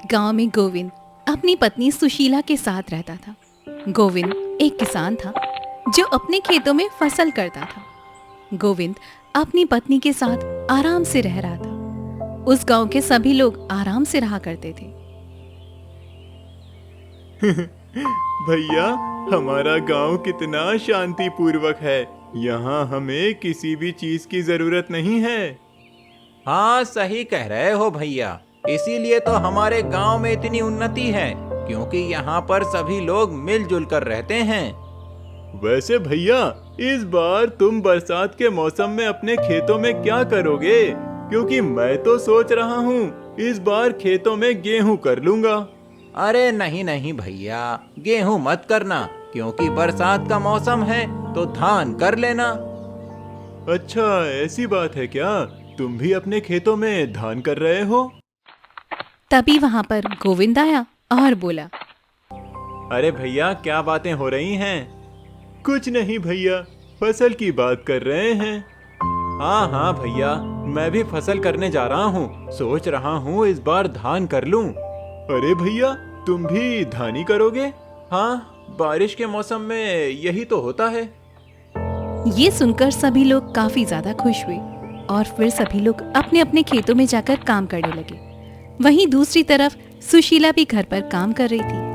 गांव में गोविंद अपनी पत्नी सुशीला के साथ रहता था। गोविंद एक किसान था जो अपने खेतों में फसल करता था। गोविंद अपनी पत्नी के साथ आराम से रह रहा था। उस गांव के सभी लोग आराम से रहा करते थे। भैया, हमारा गांव कितना शांतिपूर्वक है। यहाँ हमें किसी भी चीज की जरूरत नहीं है। हाँ, सही कह रहे हो भैया। इसीलिए तो हमारे गांव में इतनी उन्नति है, क्योंकि यहाँ पर सभी लोग मिलजुल कर रहते हैं। वैसे भैया, इस बार तुम बरसात के मौसम में अपने खेतों में क्या करोगे? क्योंकि मैं तो सोच रहा हूँ इस बार खेतों में गेहूं कर लूंगा। अरे नहीं नहीं भैया, गेहूं मत करना, क्योंकि बरसात का मौसम है तो धान कर लेना। अच्छा, ऐसी बात है क्या? तुम भी अपने खेतों में धान कर रहे हो? तभी वहां पर गोविंद आया और बोला, अरे भैया, क्या बातें हो रही हैं? कुछ नहीं भैया, फसल की बात कर रहे हैं। हाँ हाँ भैया, मैं भी फसल करने जा रहा हूँ। सोच रहा हूँ इस बार धान कर लूं। अरे भैया, तुम भी धानी करोगे? हाँ, बारिश के मौसम में यही तो होता है। ये सुनकर सभी लोग काफी ज्यादा खुश हुए और फिर सभी लोग अपने अपने खेतों में जाकर काम करने लगे। वहीं दूसरी तरफ सुशीला भी घर पर काम कर रही थी।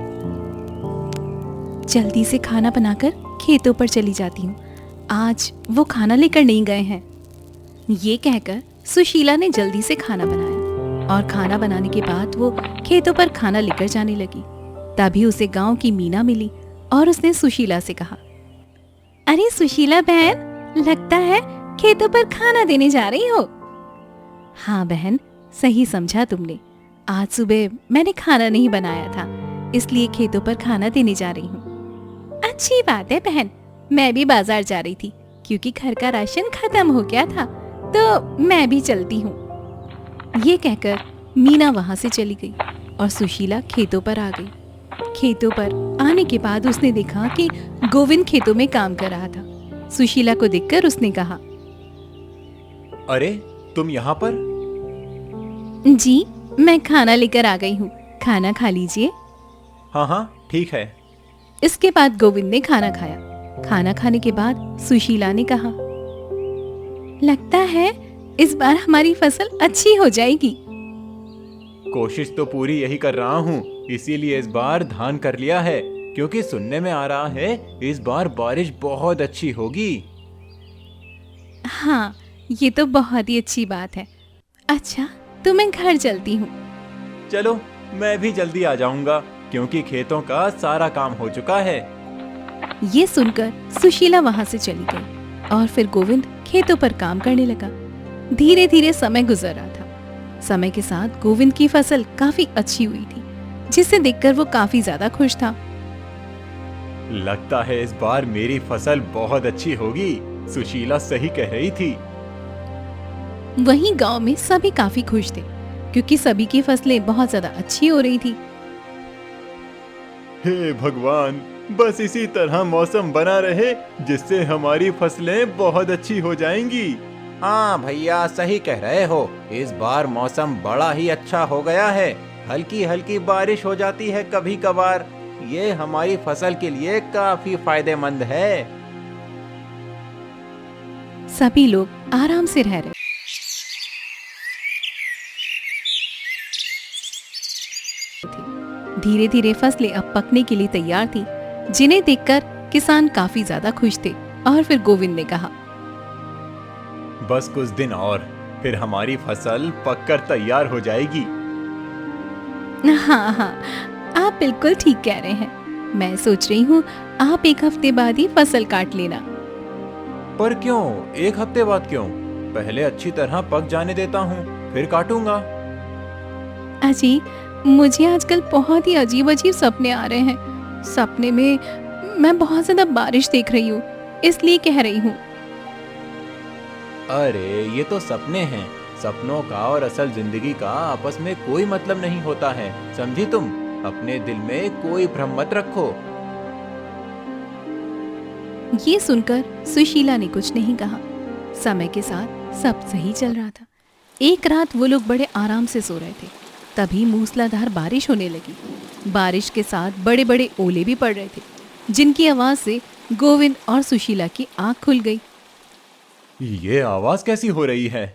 जल्दी से खाना बनाकर खेतों पर चली जाती हूँ, आज वो खाना लेकर नहीं गए हैं। ये कहकर सुशीला ने जल्दी से खाना बनाया और खाना बनाने के बाद वो खेतों पर खाना लेकर जाने लगी। तभी उसे गांव की मीना मिली और उसने सुशीला से कहा, अरे सुशीला बहन, लगता है खेतों पर खाना देने जा रही हो। हाँ बहन, सही समझा तुमने। आज सुबह मैंने खाना नहीं बनाया था, इसलिए खेतों पर खाना देने जा रही हूँ। अच्छी बात है बहन, मैं भी बाजार जा रही थी क्योंकि घर का राशन खत्म हो गया था, तो मैं भी चलती हूँ। ये कहकर मीना वहां से चली गई और सुशीला खेतों पर आ गई। खेतों पर आने के बाद उसने देखा कि गोविंद खेतों में काम कर रहा था। सुशीला को देखकर उसने कहा, अरे तुम यहाँ पर? जी, मैं खाना लेकर आ गई हूँ, खाना खा लीजिए। हाँ हाँ, ठीक है। इसके बाद गोविंद ने खाना खाया। खाना खाने के बाद सुशीला ने कहा, लगता है इस बार हमारी फसल अच्छी हो जाएगी। कोशिश तो पूरी यही कर रहा हूँ, इसीलिए इस बार धान कर लिया है, क्योंकि सुनने में आ रहा है इस बार बारिश बहुत अच्छी होगी। हाँ, ये तो बहुत ही अच्छी बात है। अच्छा, तो मैं घर चलती हूँ। चलो, मैं भी जल्दी आ जाऊंगा, क्योंकि खेतों का सारा काम हो चुका है। ये सुनकर सुशीला वहां से चली गई और फिर गोविंद खेतों पर काम करने लगा। धीरे धीरे समय गुजर रहा था। समय के साथ गोविंद की फसल काफी अच्छी हुई थी, जिसे देखकर वो काफी ज्यादा खुश था। लगता है इस बार मेरी फसल बहुत अच्छी होगी। सुशीला सही कह रही थी। वहीं गांव में सभी काफी खुश थे, क्योंकि सभी की फसलें बहुत ज्यादा अच्छी हो रही थी। हे भगवान, बस इसी तरह मौसम बना रहे जिससे हमारी फसलें बहुत अच्छी हो जाएंगी। हाँ भैया, सही कह रहे हो। इस बार मौसम बड़ा ही अच्छा हो गया है। हल्की हल्की बारिश हो जाती है कभी कभार। ये हमारी फसल के लिए काफी फायदेमंद है। सभी लोग आराम से रह रहे। धीरे धीरे फसलें अब पकने के लिए तैयार थी, जिन्हें देखकर किसान काफी ज्यादा खुश थे। और फिर गोविंद ने कहा, बस कुछ दिन और, फिर हमारी फसल पककर तैयार हो जाएगी। हाँ हाँ, आप बिल्कुल ठीक कह रहे हैं। मैं सोच रही हूँ आप एक हफ्ते बाद ही फसल काट लेना। पर क्यों? एक हफ्ते बाद क्यों? पहले अच्छी तरह पक जाने देता हूँ, फिर काटूंगा। अजी, मुझे आजकल बहुत ही अजीब अजीब सपने आ रहे हैं। सपने में मैं बहुत ज्यादा बारिश देख रही हूँ, इसलिए कह रही हूँ। अरे ये तो सपने हैं। सपनों का और असल जिंदगी का आपस में कोई मतलब नहीं होता है, समझी तुम? अपने दिल में कोई भ्रम मत रखो। ये सुनकर सुशीला ने कुछ नहीं कहा। समय के साथ सब सही चल रहा था। एक रात वो लोग बड़े आराम से सो रहे थे। तभी मूसलाधार बारिश होने लगी। बारिश के साथ बड़े बड़े ओले भी पड़ रहे थे, जिनकी आवाज से गोविंद और सुशीला की आंख खुल गई। ये आवाज कैसी हो रही है?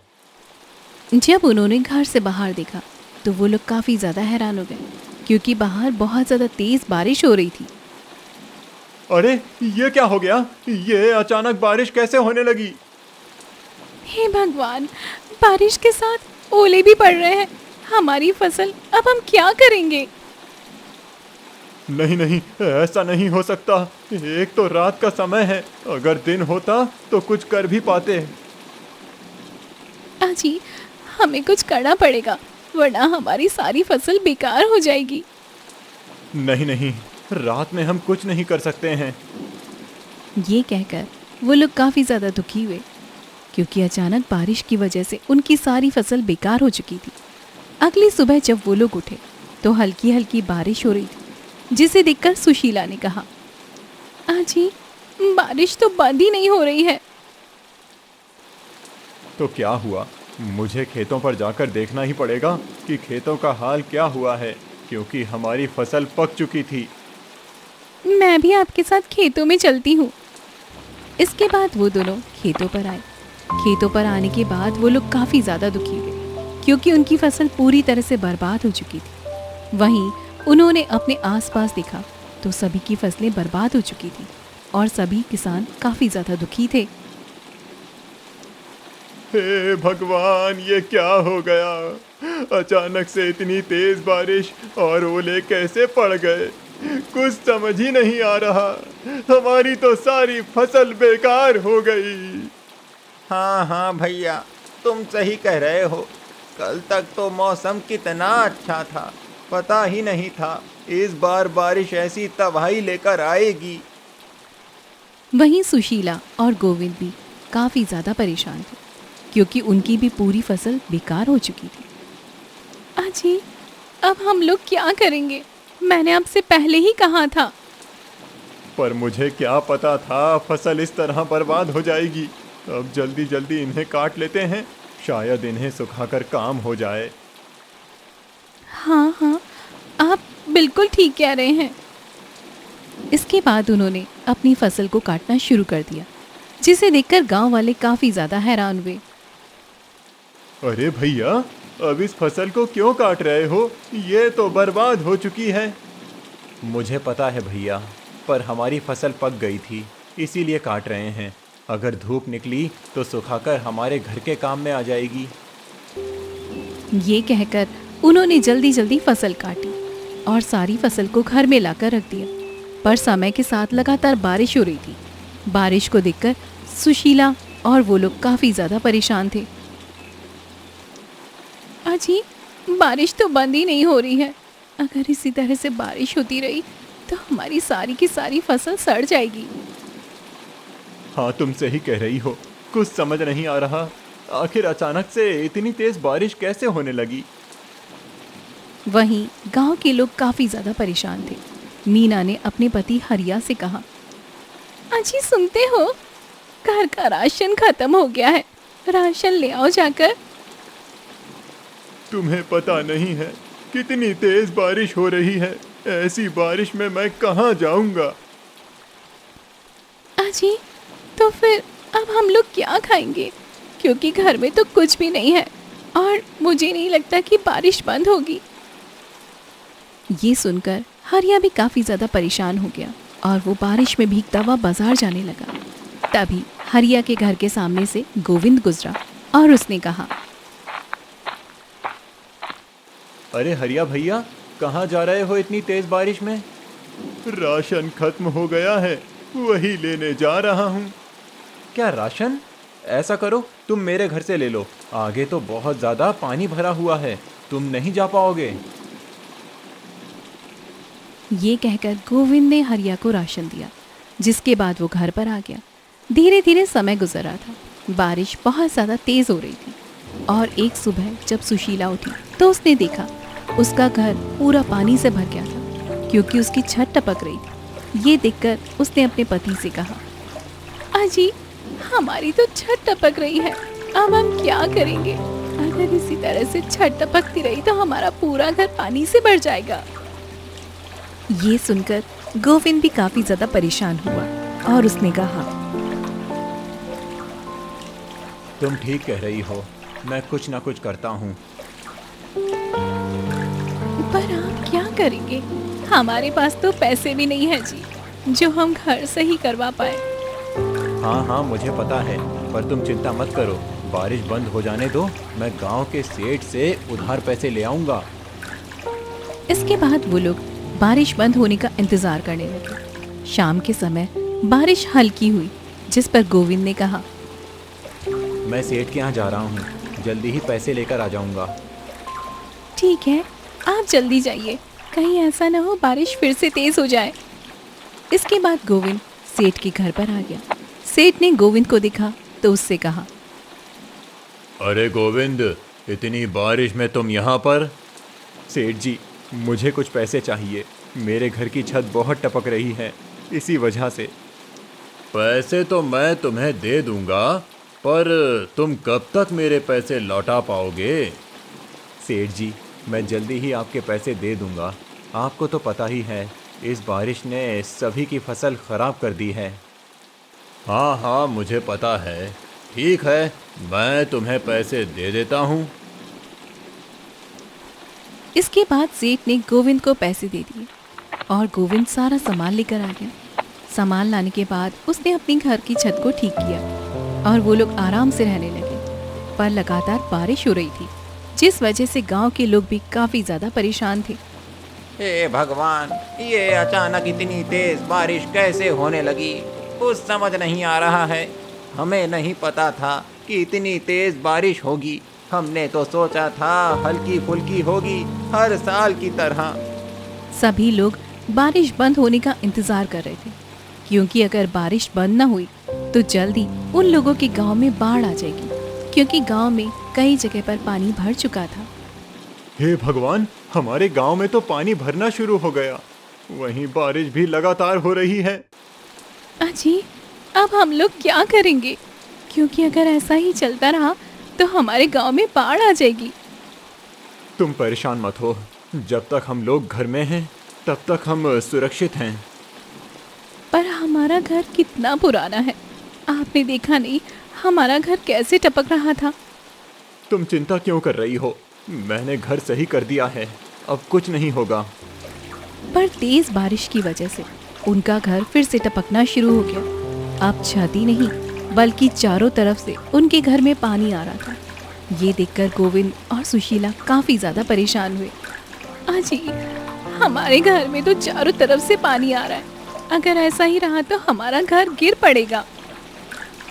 जब उन्होंने घर से बाहर देखा तो वो लोग काफी ज्यादा हैरान हो गए, क्योंकि बाहर बहुत ज्यादा तेज बारिश हो रही थी। अरे ये क्या हो गया? ये अचानक बारिश कैसे होने लगी? हे भगवान, बारिश के साथ ओले भी पड़ रहे हैं। हमारी फसल अब हम क्या करेंगे? नहीं नहीं, ऐसा नहीं हो सकता। एक तो रात का समय है, अगर दिन होता तो कुछ कर भी पाते। अजी, हमें कुछ करना पड़ेगा, वरना हमारी सारी फसल बेकार हो जाएगी। नहीं नहीं, रात में हम कुछ नहीं कर सकते हैं। ये कहकर वो लोग काफी ज्यादा दुखी हुए, क्योंकि अचानक बारिश की वजह से उनकी सारी फसल बेकार हो चुकी थी। अगली सुबह जब वो लोग उठे तो हल्की हल्की बारिश हो रही थी, जिसे देखकर सुशीला ने कहा, अजी, बारिश तो बंद ही नहीं हो रही है। तो क्या हुआ? मुझे खेतों पर जाकर देखना ही पड़ेगा कि खेतों का हाल क्या हुआ है, क्योंकि हमारी फसल पक चुकी थी। मैं भी आपके साथ खेतों में चलती हूँ। इसके बाद वो दोनों खेतों पर आए। खेतों पर आने के बाद वो लोग काफी ज्यादा दुखी हुए, क्योंकि उनकी फसल पूरी तरह से बर्बाद हो चुकी थी। वहीं उन्होंने अपने आसपास देखा तो सभी की फसलें बर्बाद हो चुकी थी और सभी किसान काफी ज्यादा दुखी थे। हे भगवान, ये क्या हो गया? अचानक से इतनी तेज बारिश और ओले कैसे पड़ गए? कुछ समझ ही नहीं आ रहा। हमारी तो सारी फसल बेकार हो गई। हाँ हाँ भैया, तुम सही कह रहे हो। कल तक तो मौसम कितना अच्छा था, पता ही नहीं था इस बार बारिश ऐसी तबाही लेकर आएगी। वहीं सुशीला और गोविंद भी काफी ज्यादा परेशान थे, क्योंकि उनकी भी पूरी फसल बेकार हो चुकी थी। अजी, अब हम लोग क्या करेंगे? मैंने आपसे पहले ही कहा था। पर मुझे क्या पता था फसल इस तरह बर्बाद हो जाएगी। अब जल्दी जल्दी इन्हें काट लेते हैं, शायद इन्हें सुखाकर काम हो जाए। हाँ हाँ, आप बिल्कुल ठीक कह रहे हैं। इसके बाद उन्होंने अपनी फसल को काटना शुरू कर दिया, जिसे देखकर गांव वाले काफी ज्यादा हैरान हुए। अरे भैया, अब इस फसल को क्यों काट रहे हो? ये तो बर्बाद हो चुकी है। मुझे पता है भैया, पर हमारी फसल पक गई थी, इसीलिए काट रहे हैं। अगर धूप निकली तो सुखाकर हमारे घर के काम में आ जाएगी। ये कहकर उन्होंने जल्दी जल्दी फसल काटी और सारी फसल को घर में लाकर रख दिया। पर समय के साथ लगातार बारिश हो रही थी। बारिश को देखकर सुशीला और वो लोग काफी ज्यादा परेशान थे। अजी, बारिश तो बंद ही नहीं हो रही है। अगर इसी तरह से बारिश होती रही तो हमारी सारी की सारी फसल सड़ जाएगी। हाँ, तुम सही कह रही हो। कुछ समझ नहीं आ रहा, आखिर अचानक से इतनी तेज बारिश कैसे होने लगी। वहीं गांव के लोग काफी ज्यादा परेशान थे। मीना ने अपने पति हरिया से कहा, अजी सुनते हो, घर का राशन खत्म हो गया है, राशन ले आओ जाकर। तुम्हें पता नहीं है कितनी तेज बारिश हो रही है। ऐसी बारिश में मैं कहाँ जाऊंगा। अजी, तो फिर अब हम लोग क्या खाएंगे? क्योंकि घर में तो कुछ भी नहीं है और मुझे नहीं लगता कि बारिश बंद होगी। ये सुनकर हरिया भी काफी ज्यादा परेशान हो गया और वो बारिश में भीगता हुआ बाजार जाने लगा। तभी हरिया के घर के सामने से गोविंद गुजरा और उसने कहा, अरे हरिया भैया, कहाँ जा रहे हो इतनी तेज बारिश में? राशन खत्म हो गया है, वही लेने जा रहा हूँ। क्या राशन? ऐसा करो, तुम मेरे घर से ले लो, आगे तो बहुत ज्यादा पानी भरा हुआ है, तुम नहीं जा पाओगे। ये कहकर गोविंद ने हरिया को राशन दिया, जिसके बाद वो घर पर आ गया। धीरे धीरे समय गुजर रहा था। बारिश बहुत ज़्यादा तेज हो रही थी और एक सुबह जब सुशीला उठी तो उसने देखा उसका घर पूरा पानी से भर गया था, क्योंकि उसकी छत टपक रही थी। ये देखकर उसने अपने पति से कहा, अजी, हमारी तो छत टपक रही है, अब हम क्या करेंगे? अगर इसी तरह से छत टपकती रही तो हमारा पूरा घर पानी से भर जाएगा। ये सुनकर गोविंद भी काफी ज्यादा परेशान हुआ और उसने कहा, तुम ठीक कह रही हो, मैं कुछ ना कुछ करता हूँ। पर आप क्या करेंगे? हमारे पास तो पैसे भी नहीं है जी, जो हम घर से ही करवा पाए। हाँ हाँ, मुझे पता है, पर तुम चिंता मत करो, बारिश बंद हो जाने दो, मैं गांव के सेठ से उधार पैसे ले आऊंगा। इसके बाद वो लोग बारिश बंद होने का इंतजार करने लगे। शाम के समय बारिश हल्की हुई, जिस पर गोविंद ने कहा, मैं सेठ के यहाँ जा रहा हूँ, जल्दी ही पैसे लेकर आ जाऊंगा। ठीक है, आप जल्दी जाइए, कहीं ऐसा न हो बारिश फिर से तेज हो जाए। इसके बाद गोविंद सेठ के घर पर आ गया। सेठ ने गोविंद को देखा तो उससे कहा, अरे गोविंद, इतनी बारिश में तुम यहाँ पर? सेठ जी, मुझे कुछ पैसे चाहिए, मेरे घर की छत बहुत टपक रही है, इसी वजह से। पैसे तो मैं तुम्हें दे दूंगा, पर तुम कब तक मेरे पैसे लौटा पाओगे? सेठ जी, मैं जल्दी ही आपके पैसे दे दूंगा। आपको तो पता ही है, इस बारिश ने सभी की फसल खराब कर दी है। हाँ हाँ, मुझे पता है। ठीक है, मैं तुम्हें पैसे दे देता हूँ। इसके बाद सेठ ने गोविंद को पैसे दे दिए और गोविंद सारा सामान लेकर आ गया। सामान लाने के बाद उसने अपने घर की छत को ठीक किया और वो लोग आराम से रहने लगे। पर लगातार बारिश हो रही थी, जिस वजह से गांव के लोग भी काफी ज्यादा परेशान थे। हे भगवान, ये अचानक इतनी तेज बारिश कैसे होने लगी, कुछ समझ नहीं आ रहा है। हमें नहीं पता था कि इतनी तेज बारिश होगी। हमने तो सोचा था हल्की फुल्की होगी, हर साल की तरह। सभी लोग बारिश बंद होने का इंतजार कर रहे थे, क्योंकि अगर बारिश बंद न हुई तो जल्दी उन लोगों के गांव में बाढ़ आ जाएगी, क्योंकि गांव में कई जगह पर पानी भर चुका था। हे भगवान, हमारे गांव में तो पानी भरना शुरू हो गया, वहीं बारिश भी लगातार हो रही है। अजी, अब हम लोग क्या करेंगे? क्योंकि अगर ऐसा ही चलता रहा तो हमारे गांव में बाढ़ आ जाएगी। तुम परेशान मत हो, जब तक हम लोग घर में हैं तब तक हम सुरक्षित हैं। पर हमारा घर कितना पुराना है, आपने देखा नहीं हमारा घर कैसे टपक रहा था। तुम चिंता क्यों कर रही हो? मैंने घर सही कर दिया है, अब कुछ नहीं होगा। पर तेज बारिश की वजह से उनका घर फिर से टपकना शुरू हो गया। अब छत ही नहीं बल्कि चारों तरफ से उनके घर में पानी आ रहा था। ये देखकर गोविंद और सुशीला काफी ज्यादा परेशान हुए। अजी, हमारे घर में तो चारों तरफ से पानी आ रहा है, अगर ऐसा ही रहा तो हमारा घर गिर पड़ेगा।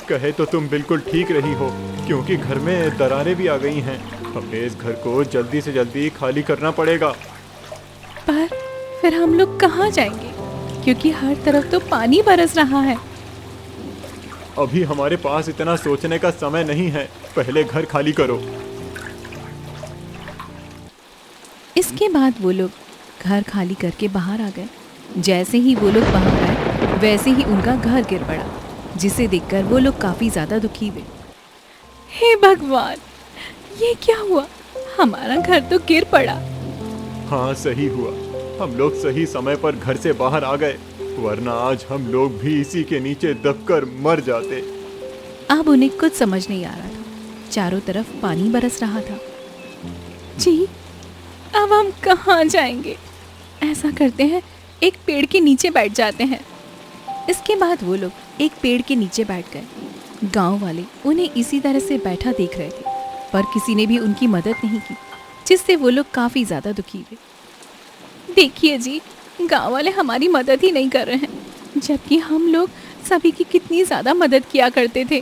कहे तो तुम बिल्कुल ठीक रही हो, क्योंकि घर में दरारें भी आ गई हैं। हमें इस घर को जल्दी से जल्दी खाली करना पड़ेगा। पर फिर हम लोग कहाँ जाएंगे, क्योंकि हर तरफ तो पानी बरस रहा है। अभी हमारे पास इतना सोचने का समय नहीं है, पहले घर खाली करो। इसके बाद वो लोग घर खाली करके बाहर आ गए। जैसे ही वो लोग बाहर आए वैसे ही उनका घर गिर पड़ा, जिसे देखकर वो लोग काफी ज्यादा दुखी हुए। हे भगवान, ये क्या हुआ? हमारा घर तो गिर पड़ा। हाँ, सही हुआ, हम लोग सही समय पर घर से बाहर आ गए, वरना आज हम लोग भी इसी के नीचे दबकर मर जाते। अब उन्हें कुछ समझ नहीं आ रहा था, चारों तरफ पानी बरस रहा था। जी, अब हम कहाँ जाएंगे? ऐसा करते हैं, एक पेड़ के नीचे बैठ जाते हैं। इसके बाद वो लोग एक पेड़ के नीचे बैठ गए। गांव वाले उन्हें इसी तरह से बैठा देख रहे थे, पर किसी ने भी उनकी मदद नहीं की, जिससे वो लोग काफी ज्यादा दुखी हुए। देखिए जी, गांव वाले हमारी मदद ही नहीं कर रहे हैं, जबकि हम लोग सभी की कितनी ज्यादा मदद किया करते थे।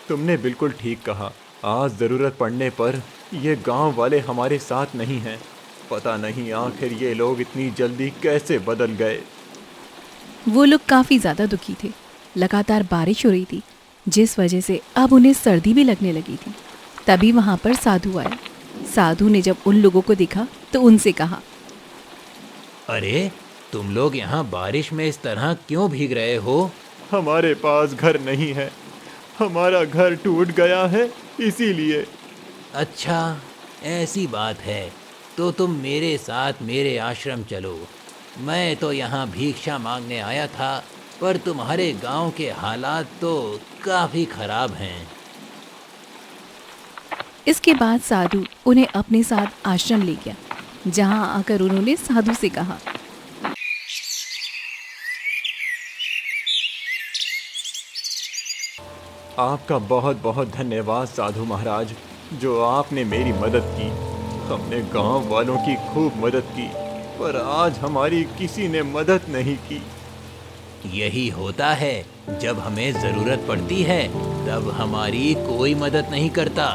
तुमने बिल्कुल ठीक कहा, आज जरूरत पड़ने पर ये गांव वाले हमारे साथ नहीं हैं। पता नहीं आखिर ये लोग इतनी जल्दी कैसे बदल गए। वो लोग काफी ज्यादा दुखी थे। लगातार बारिश हो रही थी, जिस वजह से अब उन्हें सर्दी भी लगने लगी थी। तभी वहां पर साधु आया। साधु ने जब उन लोगों को देखा तो उनसे कहा, अरे, तुम लोग यहाँ बारिश में इस तरह क्यों भीग रहे हो? हमारे पास घर नहीं है, हमारा घर टूट गया है, इसीलिए। अच्छा, ऐसी बात है तो तुम मेरे साथ मेरे आश्रम चलो। मैं तो यहाँ भिक्षा मांगने आया था, पर तुम्हारे गांव के हालात तो काफी खराब हैं। इसके बाद साधु उन्हें अपने साथ आश्रम ले गया, जहां आकर उन्होंने साधु से कहा, आपका बहुत बहुत धन्यवाद साधु महाराज, जो आपने मेरी मदद की। हमने गांव वालों की खूब मदद की, पर आज हमारी किसी ने मदद नहीं की। यही होता है, जब हमें जरूरत पड़ती है तब हमारी कोई मदद नहीं करता।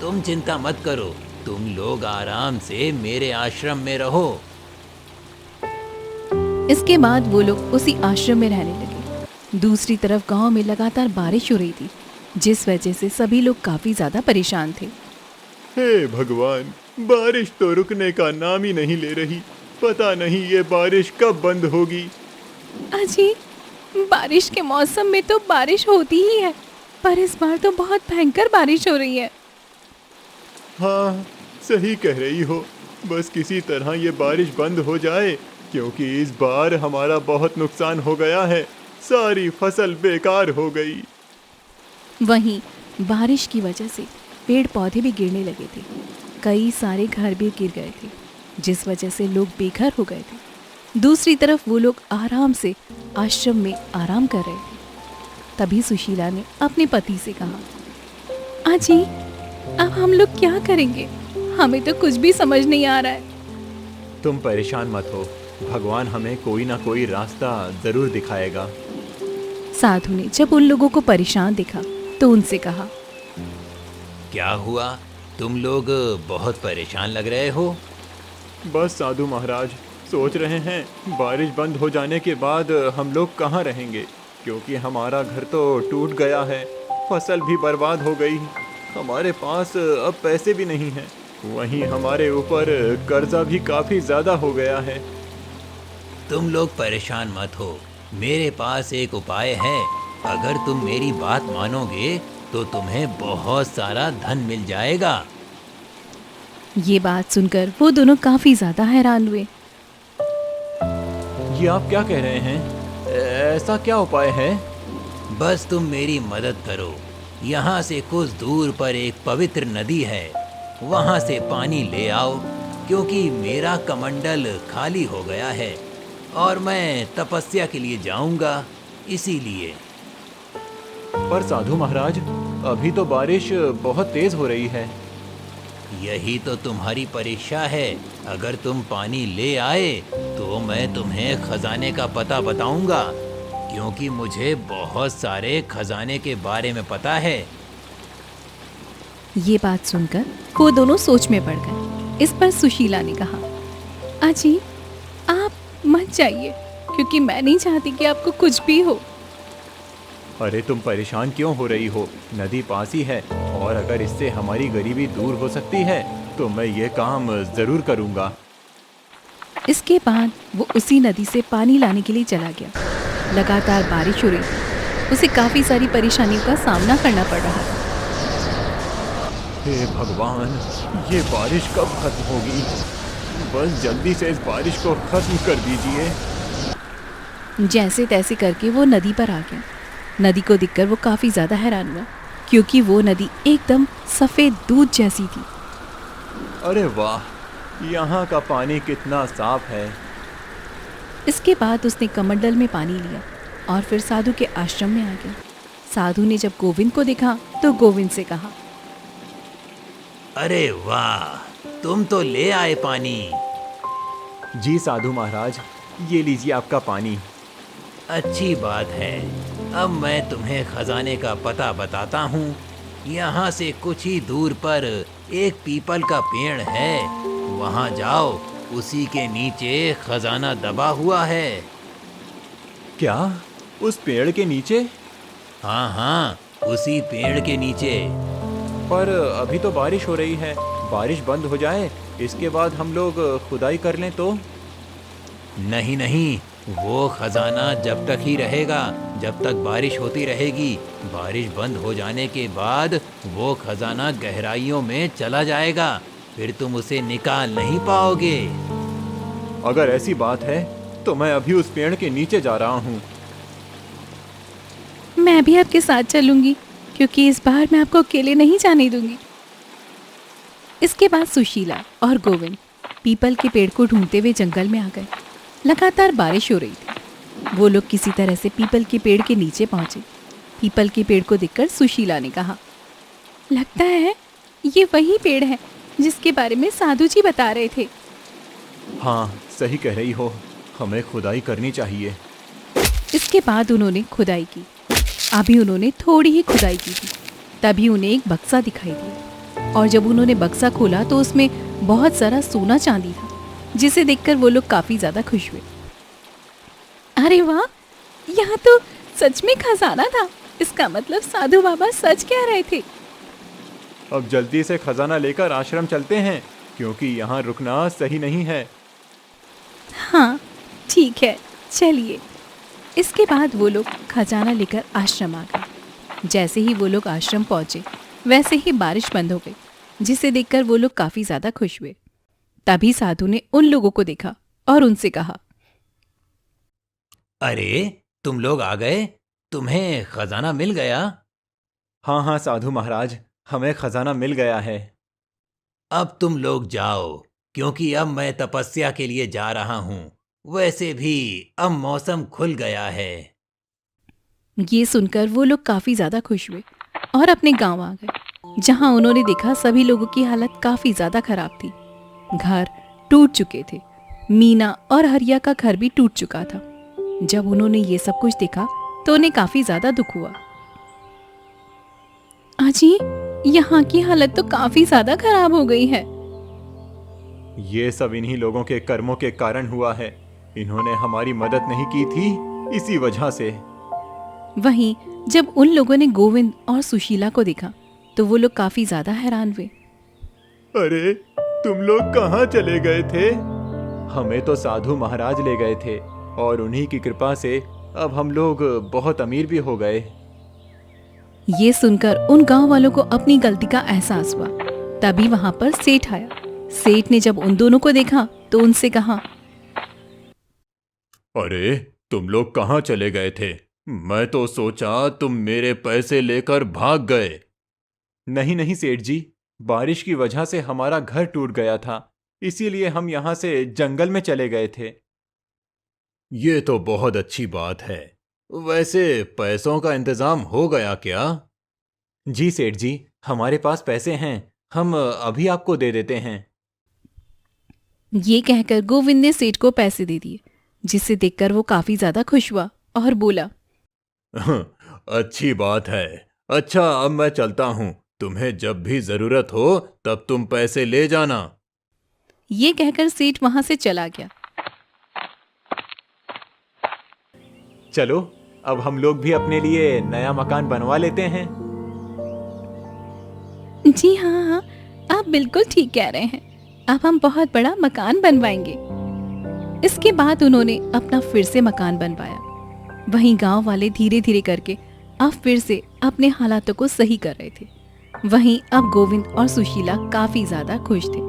तुम चिंता मत करो, तुम लोग आराम से मेरे आश्रम में रहो। इसके बाद वो लोग उसी आश्रम में रहने लगे। दूसरी तरफ गांव में लगातार बारिश हो रही थी, जिस वजह से सभी लोग काफी ज्यादा परेशान थे। हे भगवान, बारिश तो रुकने का नाम ही नहीं ले रही। पता नहीं ये बारिश कब बंद होगी। अजी, बारिश के मौसम में तो बारिश होती ही है, पर इस बार तो बहुत भयंकर बारिश हो रही है। हाँ, सही कह रही हो। बस किसी तरह ये बारिश बंद हो जाए, क्योंकि इस बार हमारा बहुत नुकसान हो गया है। सारी फसल बेकार हो गई। वहीं बारिश की वजह से पेड़ पौधे भी गिरने लगे थे। कई सारे घर भी गिर गए थे, जिस वजह से लोग बेघर हो गए थे। दूसरी तरफ वो लोग आराम से आश्रम में आराम कर रहे थे। तभी सुशीला ने अपने पति से कहा, अजी, अब हम लोग क्या करेंगे? हमें तो कुछ भी समझ नहीं आ रहा है। तुम परेशान मत हो, भगवान हमें कोई ना कोई रास्ता जरूर दिखाएगा। साधु ने जब उन लोगों को परेशान देखा तो उनसे कहा, क्या हुआ? तुम लोग बहुत परेशान लग रहे हो। बस साधु महाराज, सोच रहे हैं बारिश बंद हो जाने के बाद हम लोग कहाँ रहेंगे, क्योंकि हमारा घर तो टूट गया है, फसल भी बर्बाद हो गई। हमारे पास अब पैसे भी नहीं हैं। वहीं हमारे ऊपर कर्जा भी काफ़ी ज़्यादा हो गया है। तुम लोग परेशान मत हो, मेरे पास एक उपाय है। अगर तुम मेरी बात मानोगे तो तुम्हें बहुत सारा धन मिल जाएगा। ये बात सुनकर वो दोनों काफी ज्यादा हैरान हुए। ये आप क्या कह रहे हैं? ऐसा क्या उपाय है? बस तुम मेरी मदद करो। यहाँ से कुछ दूर पर एक पवित्र नदी है, वहाँ से पानी ले आओ, क्योंकि मेरा कमंडल खाली हो गया है और मैं तपस्या के लिए जाऊंगा, इसीलिए। पर साधु महाराज, अभी तो बारिश बहुत तेज हो रही है। यही तो तुम्हारी परीक्षा है। अगर तुम पानी ले आए तो मैं तुम्हें खजाने का पता बताऊंगा, क्योंकि मुझे बहुत सारे खजाने के बारे में पता है। ये बात सुनकर वो दोनों सोच में पड़ गए। इस पर सुशीला ने कहा, अजी, आप मत जाइए, क्योंकि मैं नहीं चाहती कि आपको कुछ भी हो। अरे तुम परेशान क्यों हो रही हो? नदी पास ही है, और अगर इससे हमारी गरीबी दूर हो सकती है तो मैं ये काम जरूर करूँगा। इसके बाद वो उसी नदी से पानी लाने के लिए चला गया। लगातार बारिश हो रही थी, उसे काफी सारी परेशानियों का सामना करना पड़ रहा था। हे भगवान, ये बारिश कब खत्म होगी? बस जल्दी से इस बारिश को खत्म कर दीजिए। जैसे तैसे करके वो नदी पर आ गया। नदी को देखकर वो काफी ज्यादा हैरान हुआ, क्योंकि वो नदी एकदम सफेद दूध जैसी थी। अरे वाह, यहाँ का पानी कितना साफ है। इसके बाद उसने कमंडल में पानी लिया और फिर साधु के आश्रम में आ गया। साधु ने जब गोविंद को देखा तो गोविंद से कहा, अरे वाह, तुम तो ले आए पानी। जी साधु महाराज, ये लीजिए आपका पानी। अच्छी बात है। अब मैं तुम्हें खजाने का पता बताता हूँ। यहाँ से कुछ ही दूर पर एक पीपल का पेड़ है, वहाँ जाओ, उसी के नीचे खजाना दबा हुआ है। क्या? उस पेड़ के नीचे? हाँ हाँ, उसी पेड़ के नीचे। पर अभी तो बारिश हो रही है, बारिश बंद हो जाए इसके बाद हम लोग खुदाई कर लें तो? नहीं नहीं, वो खजाना जब तक ही रहेगा जब तक बारिश होती रहेगी। बारिश बंद हो जाने के बाद वो खजाना गहराइयों में चला जाएगा, फिर तुम उसे निकाल नहीं पाओगे। अगर ऐसी बात है तो मैं अभी उस पेड़ के नीचे जा रहा हूँ। मैं भी आपके साथ चलूंगी, क्योंकि इस बार मैं आपको अकेले नहीं जाने दूंगी। इसके बाद सुशीला और गोविंद पीपल के पेड़ को ढूंढते हुए जंगल में आ गए। लगातार बारिश हो रही थी। वो लोग किसी तरह से पीपल के पेड़ के नीचे पहुंचे। पीपल के पेड़ को देखकर सुशीला ने कहा, लगता है ये वही पेड़ है जिसके बारे में साधु जी बता रहे थे। हाँ, सही कह रही हो, हमें खुदाई करनी चाहिए। इसके बाद उन्होंने खुदाई की। अभी उन्होंने थोड़ी ही खुदाई की थी, तभी उन्हें एक बक्सा दिखाई दिया। और जब उन्होंने बक्सा खोला तो उसमें बहुत सारा सोना चांदी था, जिसे देखकर वो लोग काफी ज्यादा खुश हुए। अरे वाह, यहाँ तो सच में खजाना था। इसका मतलब साधु बाबा सच कह रहे थे। अब जल्दी से खजाना लेकर आश्रम चलते हैं, क्योंकि यहाँ रुकना सही नहीं है। हाँ ठीक है, चलिए। इसके बाद वो लोग खजाना लेकर आश्रम आ गए। जैसे ही वो लोग आश्रम पहुंचे, वैसे ही बारिश बंद हो गई, जिसे देखकर वो लोग काफी ज्यादा खुश हुए। तभी साधु ने उन लोगों को देखा और उनसे कहा, अरे तुम लोग आ गए, तुम्हें खजाना मिल गया। हाँ हाँ साधु महाराज, हमें खजाना मिल गया है। अब तुम लोग जाओ, क्योंकि अब मैं तपस्या के लिए जा रहा हूँ। वैसे भी अब मौसम खुल गया है। ये सुनकर वो लोग काफी ज्यादा खुश हुए और अपने गांव आ गए, जहां उन्होंने देखा सभी लोगों की हालत काफी ज्यादा खराब थी। घर टूट चुके थे। मीना और हरिया का घर भी टूट चुका था। जब उन्होंने ये सब कुछ देखा तो उन्हें काफी ज्यादा दुख हुआ। अजी, यहाँ की हालत तो काफी ज्यादा खराब हो गई है। ये सब इन्हीं लोगों के कर्मों के कारण हुआ है। इन्होंने हमारी मदद नहीं की थी, इसी वजह से। वहीं जब उन लोगों ने गोविंद और सुशीला को देखा तो वो लोग काफी ज्यादा हैरान हुए। अरे तुम लोग कहाँ चले गए थे? हमें तो साधु महाराज ले गए थे और उन्हीं की कृपा से अब हम लोग बहुत अमीर भी हो गए। ये सुनकर उन गांव वालों को अपनी गलती का एहसास हुआ। तभी वहां पर सेठ आया। सेठ ने जब उन दोनों को देखा तो उनसे कहा, अरे तुम लोग कहाँ चले गए थे? मैं तो सोचा तुम मेरे पैसे लेकर भाग गए। नहीं नहीं सेठ जी, बारिश की वजह से हमारा घर टूट गया था, इसीलिए हम यहाँ से जंगल में चले गए थे। ये तो बहुत अच्छी बात है। वैसे पैसों का इंतजाम हो गया क्या? जी सेठ जी, हमारे पास पैसे हैं, हम अभी आपको दे देते हैं। ये कहकर गोविंद ने सेठ को पैसे दे दिए, जिसे देखकर वो काफी ज्यादा खुश हुआ और बोला, अच्छी बात है। अच्छा, अब मैं चलता हूँ। तुम्हें जब भी जरूरत हो तब तुम पैसे ले जाना। ये कहकर सेठ वहां से चला गया। चलो, अब हम लोग भी अपने लिए नया मकान बनवा लेते हैं। जी हाँ हाँ, आप बिल्कुल ठीक कह रहे हैं। अब हम बहुत बड़ा मकान बनवाएंगे। इसके बाद उन्होंने अपना फिर से मकान बनवाया। वहीं गांव वाले धीरे धीरे करके अब फिर से अपने हालातों को सही कर रहे थे। वहीं अब गोविंद और सुशीला काफी ज्यादा खुश थे,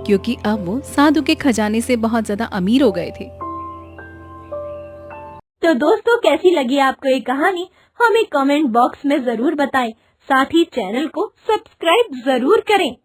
क्योंकि अब वो साधु के खजाने से बहुत ज्यादा अमीर हो गए थे। तो दोस्तों, कैसी लगी आपको ये कहानी? हमें कमेंट बॉक्स में जरूर बताएं। साथ ही चैनल को सब्सक्राइब जरूर करें।